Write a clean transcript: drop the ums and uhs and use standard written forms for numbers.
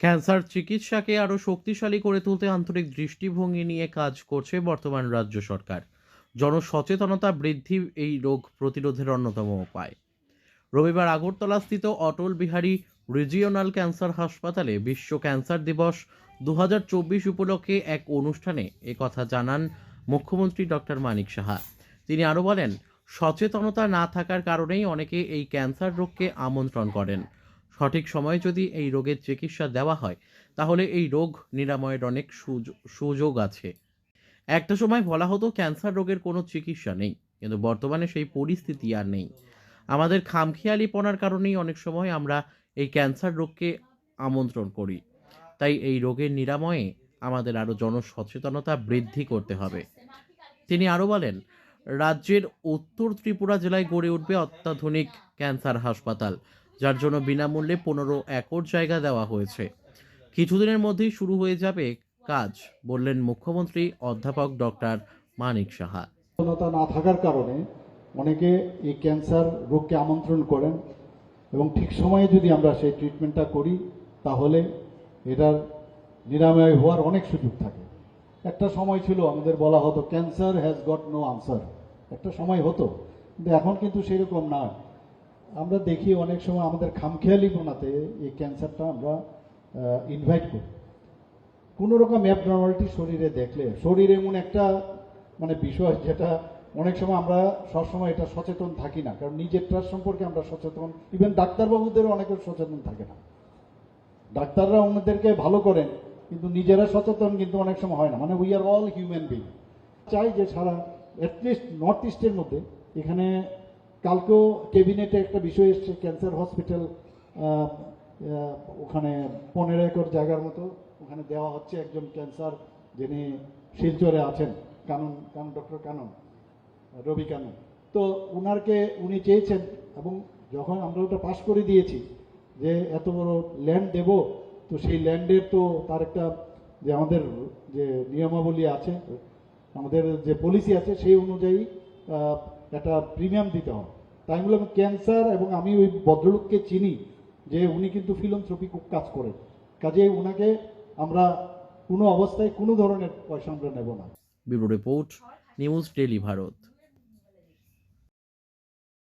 Cancer চিকিৎসাকে আরও শক্তিশালী করে তুলতে আন্তরিক দৃষ্টিভঙ্গি নিয়ে কাজ করছে বর্তমান রাজ্য সরকার। জনসচেতনতা বৃদ্ধি এই রোগ প্রতিরোধের অন্যতম উপায়। রবিবার আগরতলাস্থিত অটল বিহারী রিজিওনাল ক্যান্সার হাসপাতালে বিশ্ব ক্যান্সার দিবস 2024 উপলক্ষে এক অনুষ্ঠানে একথা জানান মুখ্যমন্ত্রী ডক্টর মানিক সাহা। তিনি আরও বলেন, সচেতনতা না থাকার কারণেই অনেকে এই ক্যান্সার রোগকে আমন্ত্রণ করেন। সঠিক সময়ে যদি এই রোগের চিকিৎসা দেওয়া হয়, তাহলে এই রোগ নিরাময়ের অনেক সুযোগ আছে। একটা সময় বলা হতো ক্যান্সার রোগের কোনো চিকিৎসা নেই, কিন্তু বর্তমানে সেই পরিস্থিতি আর নেই। আমাদের খামখেয়ালিপনার কারণেই অনেক সময় আমরা এই ক্যান্সার রোগকে আমন্ত্রণ করি। তাই এই রোগের নিরাময়ে আমাদের আরও জনসচেতনতা বৃদ্ধি করতে হবে। তিনি আরও বলেন, রাজ্যের উত্তর ত্রিপুরা জেলায় গড়ে উঠবে অত্যাধুনিক ক্যান্সার হাসপাতাল, যার জন্য বিনামূল্যে 15 একর জায়গা দেওয়া হয়েছে। কিছুদিনের মধ্যেই শুরু হয়ে যাবে কাজ, বললেন মুখ্যমন্ত্রী অধ্যাপক ডক্টর মানিক সাহা। সচেতনতা না থাকার কারণে অনেকে এই ক্যান্সার রোগকে আমন্ত্রণ করেন এবং ঠিক সময়ে যদি আমরা সেই ট্রিটমেন্টটা করি তাহলে এটার নিরাময় হওয়ার অনেক সুযোগ থাকে। একটা সময় ছিল আমাদের বলা হতো cancer has got no answer, একটা সময় হতো, কিন্তু এখন কিন্তু সেরকম নয়। আমরা দেখি অনেক সময় আমাদের খামখেয়ালিপনাতে এই ক্যান্সারটা আমরা ইনভাইট করি। কোনো রকম অ্যাবনর্মালিটি শরীরে দেখলে, শরীর এমন একটা বিষয় যেটা অনেক সময় আমরা সবসময় এটা সচেতন থাকি না, কারণ নিজেরটার সম্পর্কে আমরা সচেতন, ইভেন ডাক্তারবাবুদেরও অনেকের সচেতন থাকে না। ডাক্তাররা অন্যদেরকে ভালো করেন কিন্তু নিজেরা সচেতন কিন্তু অনেক সময় হয় না। We are all human being. চাই যে সারা অ্যাটলিস্ট নর্থ ইস্টের মধ্যে, এখানে কালকেও ক্যাবিনেটে একটা বিষয় এসছে, ক্যান্সার হসপিটাল ওখানে 15 একর জায়গার মতো ওখানে দেওয়া হচ্ছে একজন ক্যান্সার যিনি শিলচরে আছেন, ডক্টর কানন, রবি কানন। তো উনি চেয়েছেন এবং যখন আমরা ওটা পাশ করে দিয়েছি যে এত বড় ল্যান্ড দেব, তো সেই ল্যান্ডের তো তার একটা যে আমাদের যে নিয়মাবলী আছে, আমাদের যে পলিসি আছে সেই অনুযায়ী একটা প্রিমিয়াম দিতে হয়। তাই আমি বললাম ক্যান্সার, এবং আমি ওই ভদ্রলোককে চিনি যে উনি কিন্তু ফিলান্থ্রপিক কাজ করেন, কাজে ওনাকে আমরা কোনো অবস্থায় কোনো ধরনের পয়সা আমরা নেব না। Bureau report, news daily Bharat.